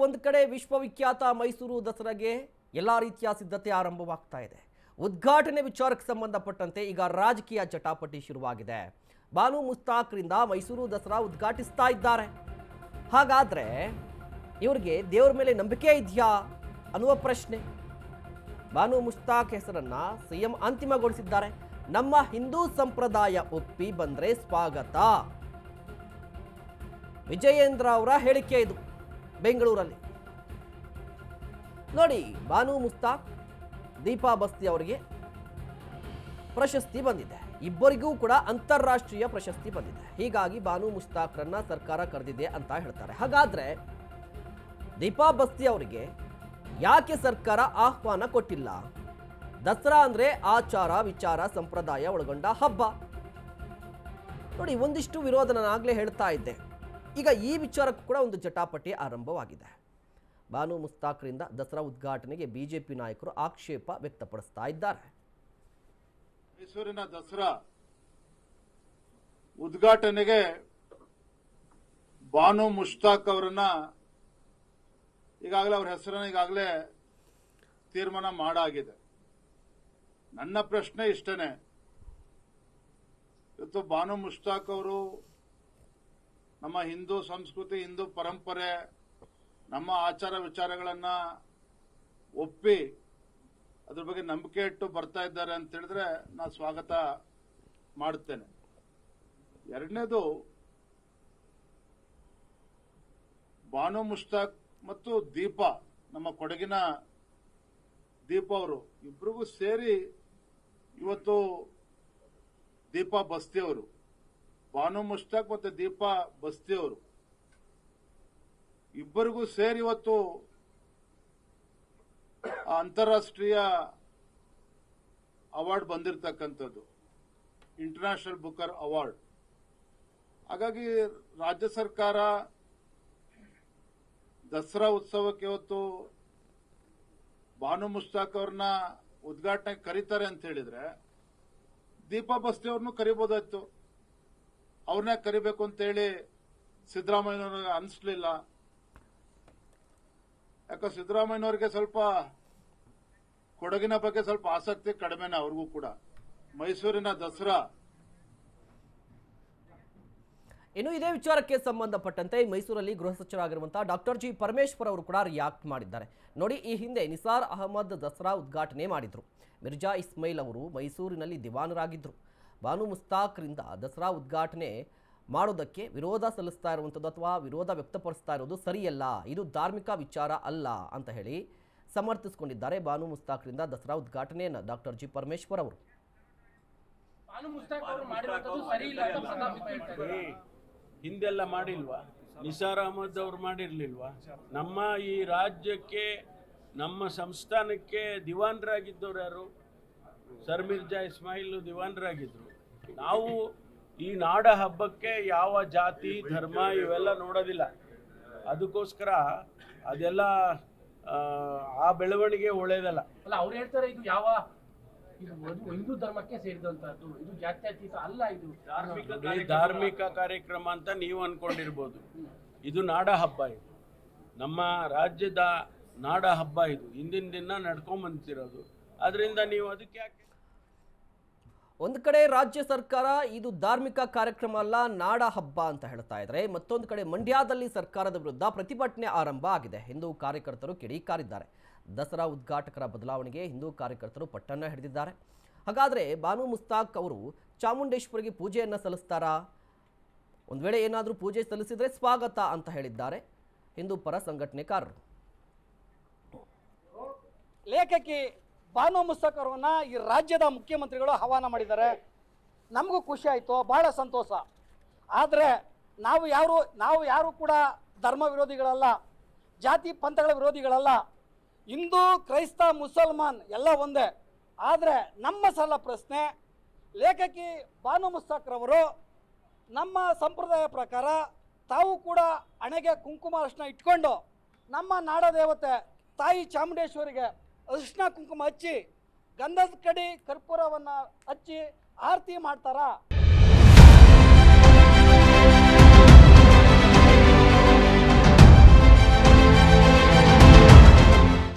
ಒಂದು ಕಡೆ ವಿಶ್ವವಿಖ್ಯಾತ ಮೈಸೂರು ದಸರಾಗೆ ಎಲ್ಲ ರೀತಿಯ ಸಿದ್ಧತೆ ಆರಂಭವಾಗ್ತಾ ಇದೆ. ಉದ್ಘಾಟನೆ ವಿಚಾರಕ್ಕೆ ಸಂಬಂಧಪಟ್ಟಂತೆ ಈಗ ರಾಜಕೀಯ ಜಟಾಪಟಿ ಶುರುವಾಗಿದೆ. ಬಾನು ಮುಸ್ತಾಕ್ರಿಂದ ಮೈಸೂರು ದಸರಾ ಉದ್ಘಾಟಿಸ್ತಾ ಇದ್ದಾರೆ. ಹಾಗಾದ್ರೆ ಇವರಿಗೆ ದೇವರ ಮೇಲೆ ನಂಬಿಕೆ ಇದೆಯಾ ಅನ್ನುವ ಪ್ರಶ್ನೆ. ಬಾನು ಮುಸ್ತಾಕ್ ಹೆಸರನ್ನ ಸಿಎಂ ಅಂತಿಮಗೊಳಿಸಿದ್ದಾರೆ. ನಮ್ಮ ಹಿಂದೂ ಸಂಪ್ರದಾಯ ಒಪ್ಪಿ ಬಂದ್ರೆ ಸ್ವಾಗತ. ವಿಜಯೇಂದ್ರ ಅವರ ಹೇಳಿಕೆ ಇದು ಬೆಂಗಳೂರಲ್ಲಿ. ನೋಡಿ, ಬಾನು ಮುಸ್ತಾಕ್, ದೀಪಾ ಬಸ್ತಿ ಅವರಿಗೆ ಪ್ರಶಸ್ತಿ ಬಂದಿದೆ. ಇಬ್ಬರಿಗೂ ಕೂಡ ಅಂತಾರಾಷ್ಟ್ರೀಯ ಪ್ರಶಸ್ತಿ ಬಂದಿದೆ. ಹೀಗಾಗಿ ಬಾನು ಮುಸ್ತಾಕ್ರನ್ನ ಸರ್ಕಾರ ಕರೆದಿದೆ ಅಂತ ಹೇಳ್ತಾರೆ. ಹಾಗಾದ್ರೆ ದೀಪಾ ಬಸ್ತಿ ಅವರಿಗೆ ಯಾಕೆ ಸರ್ಕಾರ ಆಹ್ವಾನ ಕೊಟ್ಟಿಲ್ಲ? ದಸರಾ ಅಂದ್ರೆ ಆಚಾರ ವಿಚಾರ ಸಂಪ್ರದಾಯ ಒಳಗೊಂಡ ಹಬ್ಬ. ನೋಡಿ, ಒಂದಿಷ್ಟು ವಿರೋಧ ನಾನು ಆಗ್ಲೇ ಹೇಳ್ತಾ ಇದ್ದೆ. ಈಗ ಈ ವಿಚಾರಕ್ಕೂ ಕೂಡ ಒಂದು ಜಟಾಪಟಿ ಆರಂಭವಾಗಿದೆ. ಬಾನು ಮುಸ್ತಾಕ್ರಿಂದ ದಸರಾ ಉದ್ಘಾಟನೆಗೆ ಬಿಜೆಪಿ ನಾಯಕರು ಆಕ್ಷೇಪ ವ್ಯಕ್ತಪಡಿಸ್ತಾ ಇದ್ದಾರೆ. ಮೈಸೂರಿನ ದಸರಾ ಉದ್ಘಾಟನೆಗೆ ಬಾನು ಮುಸ್ತಾಕ್ ಅವರನ್ನ ಈಗಾಗಲೇ ಅವರ ಹೆಸರನ್ನ ಈಗಾಗಲೇ ತೀರ್ಮಾನ ಮಾಡಾಗಿದೆ. ನನ್ನ ಪ್ರಶ್ನೆ ಇಷ್ಟನೇ, ಇವತ್ತು ಬಾನು ಮುಸ್ತಾಕ್ ಅವರು ನಮ್ಮ ಹಿಂದೂ ಸಂಸ್ಕೃತಿ, ಹಿಂದೂ ಪರಂಪರೆ, ನಮ್ಮ ಆಚಾರ ವಿಚಾರಗಳನ್ನ ಒಪ್ಪಿ ಅದ್ರ ಬಗ್ಗೆ ನಂಬಿಕೆ ಇಟ್ಟು ಬರ್ತಾ ಇದ್ದಾರೆ ಅಂತ ಹೇಳಿದ್ರೆ ನಾನು ಸ್ವಾಗತ ಮಾಡುತ್ತೇನೆ. ಎರಡನೇದು, ಬಾನು ಮುಸ್ತಾಕ್ ಮತ್ತು ದೀಪಾ, ನಮ್ಮ ಕೊಡಗಿನ ದೀಪಾ ಅವರು ಇಬ್ಬರಿಗೂ ಸೇರಿ ಇವತ್ತು ದೀಪಾ ಬಸ್ತಿ ಅವರು, ಬಾನು ಮುಸ್ತಾಕ್ ಮತ್ತು ದೀಪಾ ಬಸ್ತಿ ಅವರು ಇಬ್ಬರಿಗೂ ಸೇರಿ ಇವತ್ತು ಅಂತಾರಾಷ್ಟ್ರೀಯ ಅವಾರ್ಡ್ ಬಂದಿರತಕ್ಕಂಥದ್ದು, ಇಂಟರ್ನ್ಯಾಷನಲ್ ಬುಕರ್ ಅವಾರ್ಡ್. ಹಾಗಾಗಿ ರಾಜ್ಯ ಸರ್ಕಾರ ದಸರಾ ಉತ್ಸವಕ್ಕೆ ಇವತ್ತು ಬಾನು ಮುಸ್ತಾಕ್ ಅವ್ರನ್ನ ಉದ್ಘಾಟನೆಗೆ ಕರೀತಾರೆ ಅಂತ ಹೇಳಿದ್ರೆ ದೀಪಾ ಬಸ್ತಿ ಅವ್ರನ್ನೂ ಕರಿಬೋದಾಯ್ತು. ಅವ್ರನ್ನೇ ಕರಿಬೇಕು ಅಂತ ಹೇಳಿ ಸಿದ್ದರಾಮಯ್ಯನವ್ರಿಗೆ ಅನಿಸ್ಲಿಲ್ಲ. ಯಾಕೆ ಸಿದ್ದರಾಮಯ್ಯನವ್ರಿಗೆ ಸ್ವಲ್ಪ ಕೊಡಗಿನ ಬಗ್ಗೆ ಸ್ವಲ್ಪ ಆಸಕ್ತಿ ಕಡಿಮೆನೇ ಅವ್ರಿಗೂ ಕೂಡ. ಮೈಸೂರಿನ ದಸರಾ. ಇನ್ನು ಇದೇ ವಿಚಾರಕ್ಕೆ ಸಂಬಂಧಪಟ್ಟಂತೆ ಮೈಸೂರಲ್ಲಿ ಗೃಹ ಸಚಿವರಾಗಿರುವಂತಹ ಡಾಕ್ಟರ್ ಜಿ ಪರಮೇಶ್ವರ್ ಅವರು ಕೂಡ ರಿಯಾಕ್ಟ್ ಮಾಡಿದ್ದಾರೆ. ನೋಡಿ, ಈ ಹಿಂದೆ ನಿಸಾರ್ ಅಹಮದ್ ದಸರಾ ಉದ್ಘಾಟನೆ ಮಾಡಿದ್ರು. ಮಿರ್ಜಾ ಇಸ್ಮೈಲ್ ಅವರು ಮೈಸೂರಿನಲ್ಲಿ ದಿವಾನರಾಗಿದ್ದರು. ಬಾನು ಮುಸ್ತಾಕ್ರಿಂದ ದಸರಾ ಉದ್ಘಾಟನೆ ಮಾಡೋದಕ್ಕೆ ವಿರೋಧ ಸಲ್ಲಿಸ್ತಾ ಇರುವಂಥದ್ದು ಅಥವಾ ವಿರೋಧ ವ್ಯಕ್ತಪಡಿಸ್ತಾ ಇರೋದು ಸರಿಯಲ್ಲ, ಇದು ಧಾರ್ಮಿಕ ವಿಚಾರ ಅಲ್ಲ ಅಂತ ಹೇಳಿ ಸಮರ್ಥಿಸಿಕೊಂಡಿದ್ದಾರೆ ಬಾನು ಮುಸ್ತಾಕ್ರಿಂದ ದಸರಾ ಉದ್ಘಾಟನೆಯನ್ನು ಡಾಕ್ಟರ್ ಜಿ ಪರಮೇಶ್ವರ್ ಅವರು. ಹಿಂದೆಲ್ಲ ಮಾಡಿಲ್ವಾ? ನಿಸಾರ್ ಅಹಮದ್ ಅವರು ಮಾಡಿರ್ಲಿಲ್ವಾ? ನಮ್ಮ ಈ ರಾಜ್ಯಕ್ಕೆ, ನಮ್ಮ ಸಂಸ್ಥಾನಕ್ಕೆ ದಿವಾನರಾಗಿದ್ದವ್ರು ಯಾರು? ಸರ್ ಮಿರ್ಜಾ ಇಸ್ಮಾಯಿಲ್ ದಿವಾನರಾಗಿದ್ರು. ನಾವು ಈ ನಾಡ ಹಬ್ಬಕ್ಕೆ ಯಾವ ಜಾತಿ ಧರ್ಮ ಇವೆಲ್ಲ ನೋಡೋದಿಲ್ಲ. ಅದಕ್ಕೋಸ್ಕರ ಅದೆಲ್ಲ ಆ ಬೆಳವಣಿಗೆ ಒಳ್ಳೇದಲ್ಲ. ಅಲ್ಲ, ಅವ್ರು ಹೇಳ್ತಾರೆ ಇದು ಯಾವ ಹಿಂದೂ ಧರ್ಮಕ್ಕೆ ಸೇರಿದಂತಹದ್ದು, ಇದು ಜಾತ್ಯತೀತ ಅಲ್ಲ, ಇದು ಧಾರ್ಮಿಕ ಕಾರ್ಯಕ್ರಮ ಅಂತ ನೀವು ಅನ್ಕೊಂಡಿರ್ಬೋದು. ಇದು ನಾಡ ಹಬ್ಬ, ಇದು ನಮ್ಮ ರಾಜ್ಯದ ನಾಡ ಹಬ್ಬ, ಇದು ಹಿಂದಿನ ದಿನ ನಡ್ಕೊಂಬಂತಿರೋದು. ಅದರಿಂದ ನೀವು ಅದಕ್ಕೆ ಯಾಕೆ? ಒಂದು ಕಡೆ ರಾಜ್ಯ ಸರ್ಕಾರ ಇದು ಧಾರ್ಮಿಕ ಕಾರ್ಯಕ್ರಮ ಅಲ್ಲ, ನಾಡ ಹಬ್ಬ ಅಂತ ಹೇಳ್ತಾ ಇದ್ದಾರೆ. ಮತ್ತೊಂದು ಕಡೆ ಮಂಡ್ಯದಲ್ಲಿ ಸರ್ಕಾರದ ವಿರುದ್ಧ ಪ್ರತಿಭಟನೆ ಆರಂಭ ಆಗಿದೆ. ಹಿಂದೂ ಕಾರ್ಯಕರ್ತರು ಕಿಡಿಕಾರಿದ್ದಾರೆ. ದಸರಾ ಉದ್ಘಾಟಕರ ಬದಲಾವಣೆಗೆ ಹಿಂದೂ ಕಾರ್ಯಕರ್ತರು ಪಟ್ಟನ್ನ ಹಿಡಿದಿದ್ದಾರೆ. ಹಾಗಾದರೆ ಬಾನು ಮುಸ್ತಾಕ್ ಅವರು ಚಾಮುಂಡೇಶ್ವರಿಗೆ ಪೂಜೆಯನ್ನು ಸಲ್ಲಿಸ್ತಾರಾ? ಒಂದು ವೇಳೆ ಏನಾದರೂ ಪೂಜೆ ಸಲ್ಲಿಸಿದರೆ ಸ್ವಾಗತ ಅಂತ ಹೇಳಿದ್ದಾರೆ ಹಿಂದೂ ಪರ ಸಂಘಟನೆಕಾರರು. ಲೇಖಕಿ ಬಾನು ಮುಸ್ತಾಕ್ ಅವರನ್ನ ಈ ರಾಜ್ಯದ ಮುಖ್ಯಮಂತ್ರಿಗಳು ಆಹ್ವಾನ ಮಾಡಿದ್ದಾರೆ. ನಮಗೂ ಖುಷಿ ಆಯಿತು, ಬಹಳ ಸಂತೋಷ. ಆದರೆ ನಾವು ಯಾರು ಕೂಡ ಧರ್ಮ ವಿರೋಧಿಗಳಲ್ಲ, ಜಾತಿ ಪಂಥಗಳ ವಿರೋಧಿಗಳಲ್ಲ. ಹಿಂದೂ, ಕ್ರೈಸ್ತ, ಮುಸಲ್ಮಾನ್ ಎಲ್ಲ ಒಂದೇ. ಆದರೆ ನಮ್ಮ ಸರಳ ಪ್ರಶ್ನೆ, ಲೇಖಕಿ ಬಾನು ಮುಸ್ತಾಕ್ರವರು ನಮ್ಮ ಸಂಪ್ರದಾಯ ಪ್ರಕಾರ ತಾವು ಕೂಡ ಹಣೆಗೆ ಕುಂಕುಮ ಅರಿಶಿನ ಇಟ್ಕೊಂಡು ನಮ್ಮ ನಾಡದೇವತೆ ತಾಯಿ ಚಾಮುಂಡೇಶ್ವರಿಗೆ ಅರಿಶಿನ ಕುಂಕುಮ ಹಚ್ಚಿ ಗಂಧದ ಕಡಿ ಕರ್ಪೂರವನ್ನು ಹಚ್ಚಿ ಆರತಿ ಮಾಡ್ತಾರ.